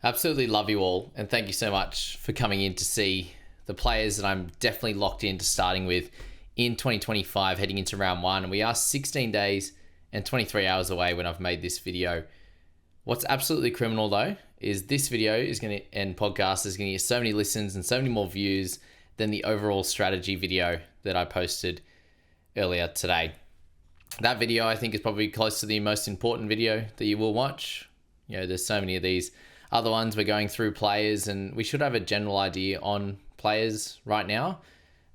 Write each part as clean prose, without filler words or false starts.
Absolutely love you all, and thank you so much for coming in to see the players that I'm definitely locked into starting with in 2025 heading into round one. And we are 16 days and 23 hours away when I've made this video. What's absolutely criminal though is this video is going to, and podcast is going to get so many listens and so many more views than the overall strategy video that I posted earlier today. That video I think is probably close to the most important video that you will watch. You know, there's so many of these other ones. We're going through players and we should have a general idea on players right now.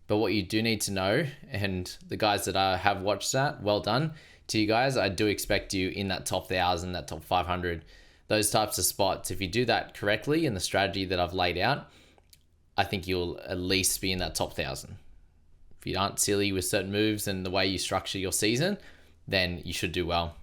But what you do need to know, and the guys that have watched that, well done to you guys. I do expect you in that top 1,000, that top 500, those types of spots. If you do that correctly in the strategy that I've laid out, I think you'll at least be in that top 1,000. If you aren't silly with certain moves and the way you structure your season, then you should do well.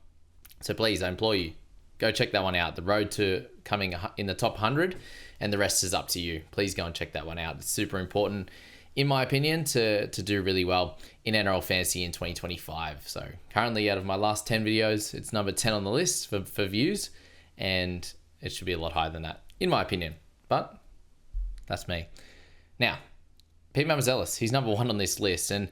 So please, I implore you, go check that one out. The road to coming in the top 100, and the rest is up to you. Please go and check that one out. It's super important, in my opinion, to do really well in NRL Fantasy in 2025. So currently, out of my last 10 videos, it's number 10 on the list for views, and it should be a lot higher than that, in my opinion. But that's me. Now, Pete Mamazelis, he's number 1 on this list, and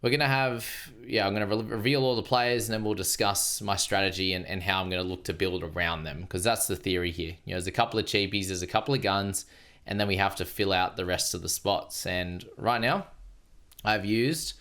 we're going to have, I'm going to reveal all the players, and then we'll discuss my strategy and how I'm going to look to build around them, because that's the theory here. You know, there's a couple of cheapies, there's a couple of guns, and then we have to fill out the rest of the spots. And right now, I've used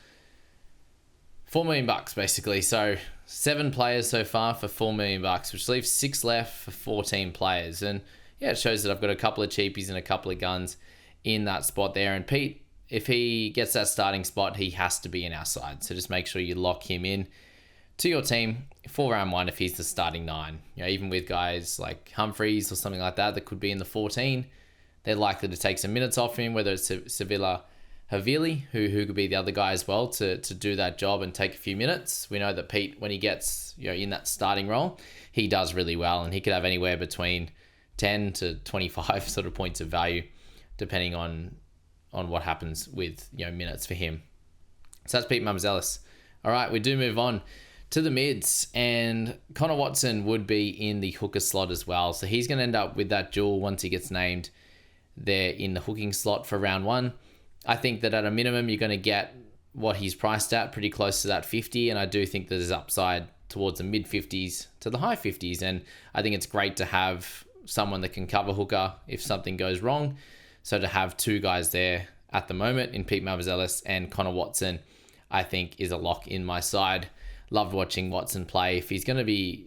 $4 million basically. So 7 players so far for $4 million, which leaves 6 left for 14 players. And yeah, it shows that I've got a couple of cheapies and a couple of guns in that spot there. And Pete, if he gets that starting spot, he has to be in our side. So just make sure you lock him in to your team for round 1 if he's the starting 9. You know, even with guys like Humphreys or something like that could be in the 14, they're likely to take some minutes off him, whether it's Sevilla Havili, who could be the other guy as well, to do that job and take a few minutes. We know that Pete, when he gets in that starting role, he does really well, and he could have anywhere between 10 to 25 sort of points of value, depending on what happens with minutes for him. So that's Pete Mamazelis. All right, we do move on to the mids, and Connor Watson would be in the hooker slot as well. So he's going to end up with that duel once he gets named there in the hooking slot for round 1. I think that at a minimum, you're going to get what he's priced at, pretty close to that 50, and I do think there's upside towards the mid 50s to the high 50s, and I think it's great to have someone that can cover hooker if something goes wrong. So to have 2 guys there at the moment in Pete Mamazelis and Connor Watson, I think is a lock in my side. Loved watching Watson play. If he's going to be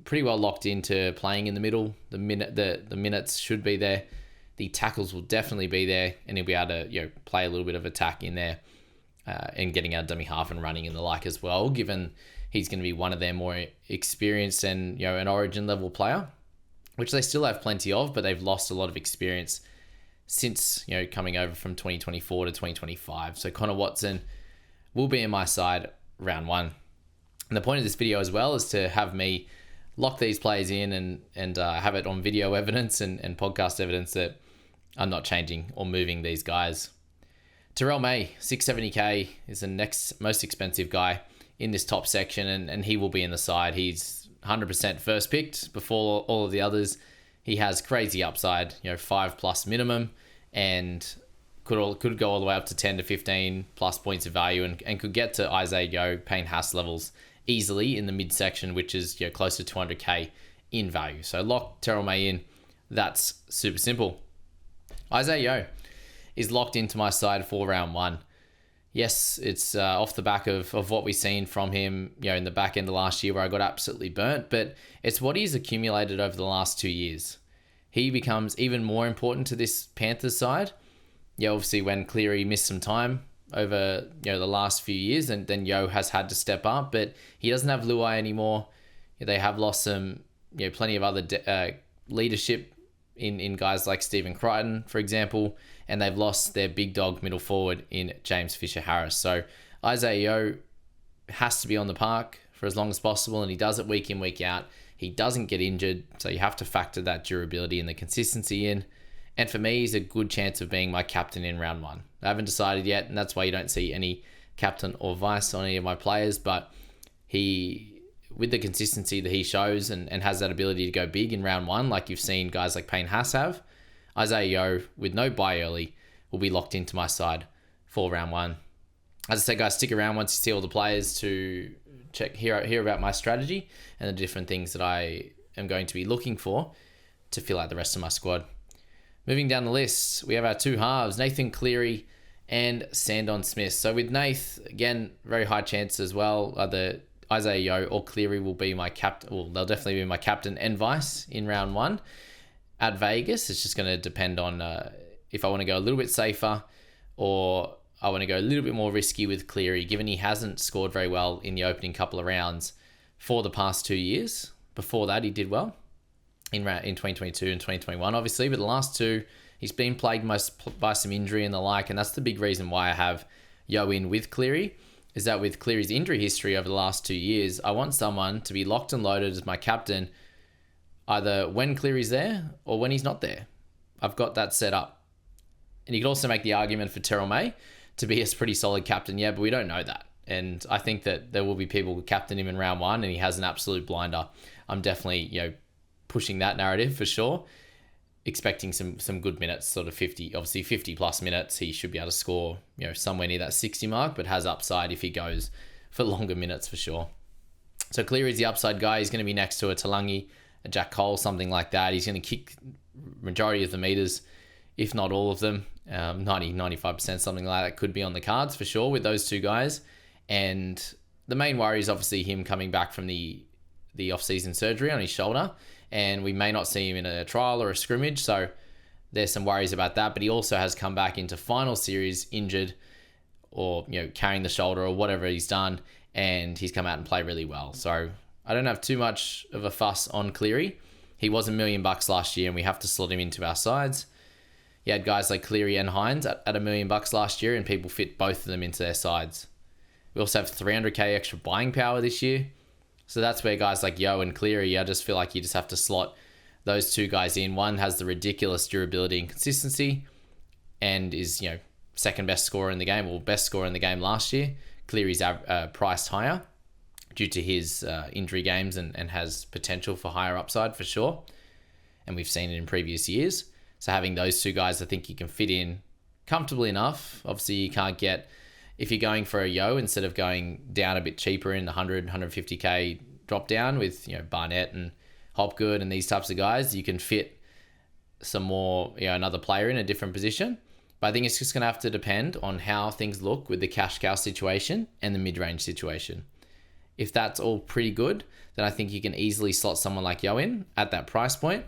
pretty well locked into playing in the middle, the minutes should be there. The tackles will definitely be there, and he'll be able to play a little bit of attack in there and getting out dummy half and running and the like as well, given he's going to be one of their more experienced and an origin level player, which they still have plenty of, but they've lost a lot of experience since coming over from 2024 to 2025. So Connor Watson will be in my side round 1. And the point of this video as well is to have me lock these players in and have it on video evidence and podcast evidence that I'm not changing or moving these guys. Terrell May, 670k, is the next most expensive guy in this top section, and he will be in the side. He's 100% first picked before all of the others. He has crazy upside, 5+ minimum, and could go all the way up to 10 to 15 plus points of value, and could get to Isaiah Yeo, Payne Haas levels easily in the midsection, which is close to 200k in value. So lock Terrell May in. That's super simple. Isaiah Yeo is locked into my side for round 1. Yes, it's off the back of what we've seen from him, in the back end of last year where I got absolutely burnt, but it's what he's accumulated over the last 2 years. He becomes even more important to this Panthers side. Obviously when Cleary missed some time over the last few years, and then Yeo has had to step up, but he doesn't have Luai anymore. They have lost some, plenty of other leadership in guys like Stephen Crichton, for example, and they've lost their big dog middle forward in James Fisher-Harris. So Isaiah Yeo has to be on the park for as long as possible, and he does it week in, week out. He doesn't get injured, so you have to factor that durability and the consistency in. And for me, he's a good chance of being my captain in round 1. I haven't decided yet, and that's why you don't see any captain or vice on any of my players, but he with the consistency that he shows and has that ability to go big in round one, like you've seen guys like Payne Haas have, Isaiah Yeo, with no bye early, will be locked into my side for round one. As I said, guys, stick around once you see all the players to hear about my strategy and the different things that I am going to be looking for to fill out the rest of my squad. Moving down the list, we have our two halves, Nathan Cleary and Sandon Smith. So with Nath, again, very high chance as well. Either Isaiah Yeo or Cleary will be my captain. Well, they'll definitely be my captain and vice in round one. At Vegas, it's just going to depend on if I want to go a little bit safer or I want to go a little bit more risky with Cleary, given he hasn't scored very well in the opening couple of rounds for the past 2 years. Before that, he did well in 2022 and 2021, obviously, but the last two, he's been plagued most by some injury and the like, and that's the big reason why I have Yeo in with Cleary, is that with Cleary's injury history over the last 2 years, I want someone to be locked and loaded as my captain, either when Cleary's there or when he's not there. I've got that set up. And you could also make the argument for Terrell May to be a pretty solid captain, yeah, but we don't know that. And I think that there will be people who captain him in round one and he has an absolute blinder. I'm definitely, pushing that narrative for sure. Expecting some good minutes, sort of 50 plus minutes. He should be able to score, somewhere near that 60 mark, but has upside if he goes for longer minutes for sure. So Cleary's the upside guy. He's going to be next to a Talangi, a Jack Cole, something like that. He's going to kick majority of the meters, if not all of them. 95%, something like that could be on the cards for sure with those two guys. And the main worry is obviously him coming back from the off-season surgery on his shoulder, and we may not see him in a trial or a scrimmage, so there's some worries about that. But he also has come back into final series injured or carrying the shoulder or whatever he's done, and he's come out and played really well. So I don't have too much of a fuss on Cleary. He was $1 million last year, and we have to slot him into our sides. You had guys like Cleary and Hines at $1 million last year, and people fit both of them into their sides. We also have $300K extra buying power this year. So that's where guys like Yeo and Cleary, I just feel like you just have to slot those two guys in. One has the ridiculous durability and consistency and is, second best scorer in the game, or best scorer in the game last year. Cleary's priced higher due to his injury games and has potential for higher upside for sure. And we've seen it in previous years. So having those two guys, I think you can fit in comfortably enough. Obviously, you can't get... If you're going for a Yeo, instead of going down a bit cheaper in the 100, 150K drop down with, Barnett and Hopgood and these types of guys, you can fit some more, another player in a different position. But I think it's just going to have to depend on how things look with the cash cow situation and the mid-range situation. If that's all pretty good, then I think you can easily slot someone like Yeo in at that price point.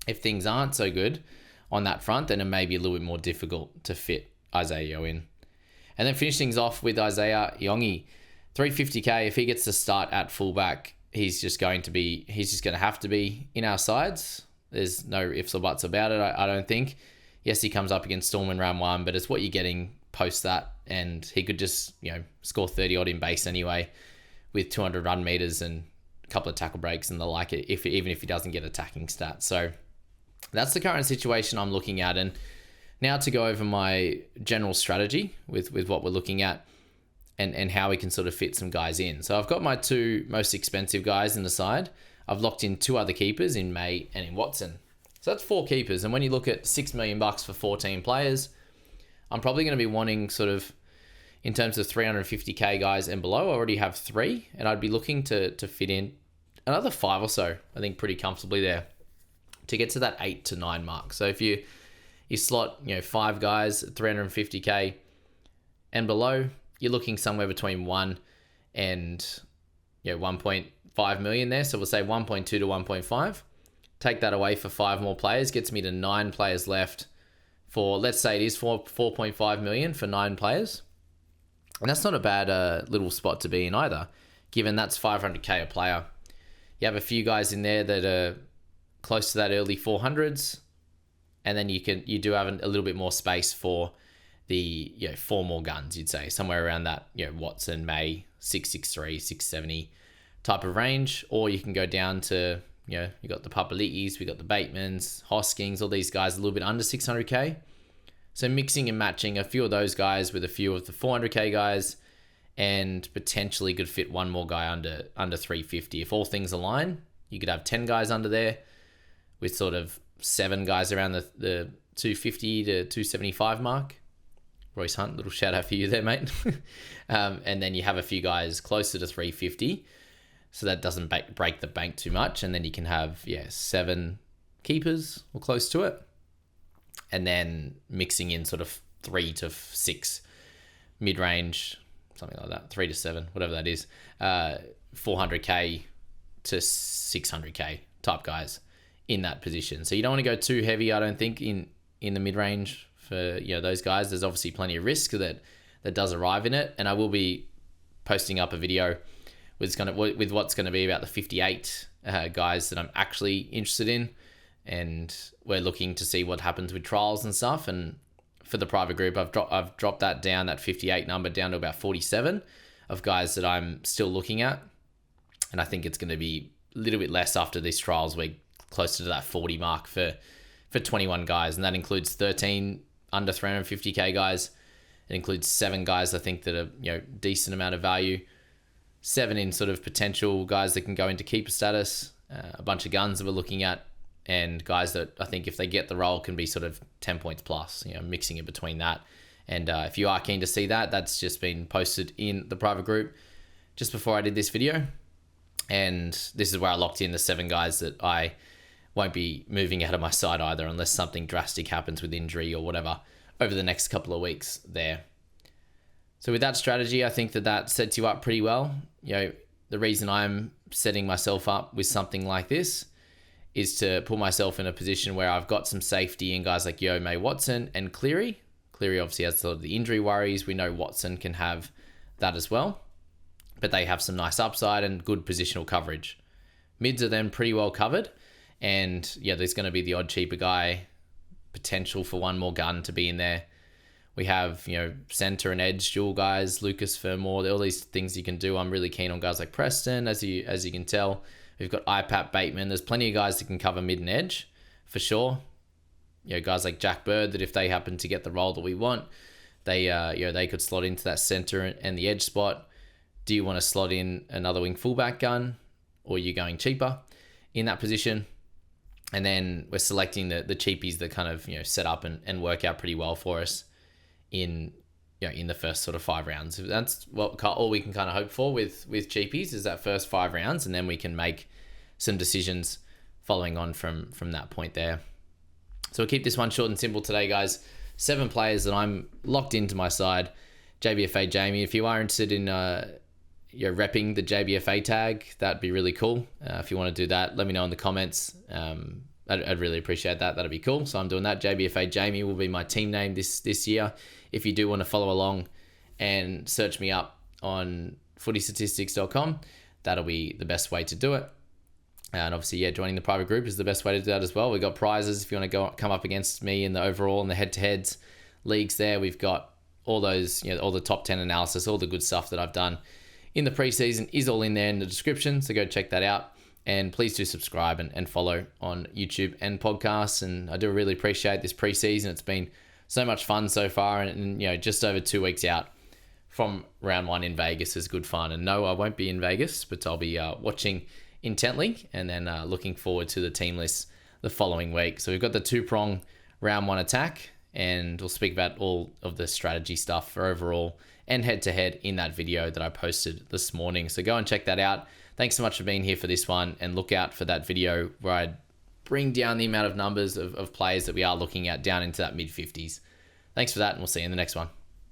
If things aren't so good on that front, then it may be a little bit more difficult to fit Isaiah Yeo in. And then finish things off with Isaiah Yongi, $350K. If he gets to start at fullback, he's just going to have to be in our sides. There's no ifs or buts about it, I don't think. Yes, he comes up against Storm in round one, but it's what you're getting post that. And he could just, score 30 odd in base anyway with 200 run meters and a couple of tackle breaks and the like, even if he doesn't get attacking stats. So that's the current situation I'm looking at. And now to go over my general strategy with what we're looking at and how we can sort of fit some guys in. So I've got my two most expensive guys in the side. I've locked in two other keepers in May and in Watson. So that's 4 keepers. And when you look at $6 million for 14 players, I'm probably going to be wanting sort of, in terms of 350K guys and below, I already have 3. And I'd be looking to fit in another 5 or so, I think pretty comfortably there, to get to that 8 to 9 mark. So if you slot, 5 guys at 350K and below, you're looking somewhere between 1 and 1.5 million there. So we'll say 1.2 to 1.5. Take that away for 5 more players, gets me to 9 players left for, let's say it is 4.5 million for 9 players. And that's not a bad little spot to be in either, given that's 500K a player. You have a few guys in there that are close to that early 400s. And then you do have a little bit more space for the 4 more guns, you'd say, somewhere around that Watson, May, 663, 670 type of range. Or you can go down to, you got the Papali'is, we got the Batemans, Hoskings, all these guys a little bit under 600K. So mixing and matching a few of those guys with a few of the 400K guys and potentially could fit one more guy under 350. If all things align, you could have 10 guys under there with sort of 7 guys around the 250 to 275 mark. Royce Hunt, little shout out for you there, mate. And then you have a few guys closer to 350, so that doesn't break the bank too much. And then you can have 7 keepers or close to it, and then mixing in sort of 3 to 6 mid-range, something like that, 3 to 7, whatever that is, 400k to 600k type guys in that position. So you don't want to go too heavy, I don't think, in the mid-range for those guys. There's obviously plenty of risk that does arrive in it, and I will be posting up a video with what's going to be about the 58 guys that I'm actually interested in, and we're looking to see what happens with trials and stuff. And for the private group, I've dropped that down, that 58 number, down to about 47 of guys that I'm still looking at, and I think it's going to be a little bit less after these trials. We're closer to that 40 mark for 21 guys, and that includes 13 under 350k guys. It includes 7 guys I think that are decent amount of value, 7 in sort of potential guys that can go into keeper status, a bunch of guns that we're looking at, and guys that I think if they get the role can be sort of 10 points plus, mixing it between that. And if you are keen to see that, that's just been posted in the private group just before I did this video. And this is where I locked in the 7 guys that I won't be moving out of my side either, unless something drastic happens with injury or whatever over the next couple of weeks there. So with that strategy, I think that sets you up pretty well. The reason I'm setting myself up with something like this is to put myself in a position where I've got some safety in guys like Yo, May, Watson, and Cleary. Cleary obviously has sort of the injury worries. We know Watson can have that as well, but they have some nice upside and good positional coverage. Mids are then pretty well covered, and there's going to be the odd cheaper guy, potential for one more gun to be in there. We have, center and edge dual guys, Lucas, Fermor, all these things you can do. I'm really keen on guys like Preston, as you can tell. We've got IPAP, Bateman. There's plenty of guys that can cover mid and edge, for sure. Guys like Jack Bird, that if they happen to get the role that we want, they could slot into that center and the edge spot. Do you want to slot in another wing fullback gun, or are you going cheaper in that position? And then we're selecting the cheapies that kind of set up and work out pretty well for us in the first sort of 5 rounds. That's all we can kind of hope for with cheapies, is that first 5 rounds, and then we can make some decisions following on from that point there. So we'll keep this one short and simple today, guys. 7 players that I'm locked into my side. JBFA Jamie, if you are interested in repping the JBFA tag, that'd be really cool. If you want to do that, let me know in the comments. I'd really appreciate that. That'd be cool. So I'm doing that. JBFA Jamie will be my team name this year. If you do want to follow along and search me up on footystatistics.com, that'll be the best way to do it. And obviously, joining the private group is the best way to do that as well. We've got prizes if you want to come up against me in the overall and the head-to-heads leagues there. We've got all those, all the top 10 analysis, all the good stuff that I've done in the preseason is all in there in the description. So go check that out. And please do subscribe and follow on YouTube and podcasts. And I do really appreciate this preseason. It's been so much fun so far. And just over 2 weeks out from round 1 in Vegas is good fun. And no, I won't be in Vegas, but I'll be watching intently and then looking forward to the team list the following week. So we've got the 2-prong round 1 attack, and we'll speak about all of the strategy stuff for overall and head-to-head in that video that I posted this morning. So go and check that out. Thanks so much for being here for this one, and look out for that video where I bring down the amount of numbers of players that we are looking at down into that mid-50s. Thanks for that, and we'll see you in the next one.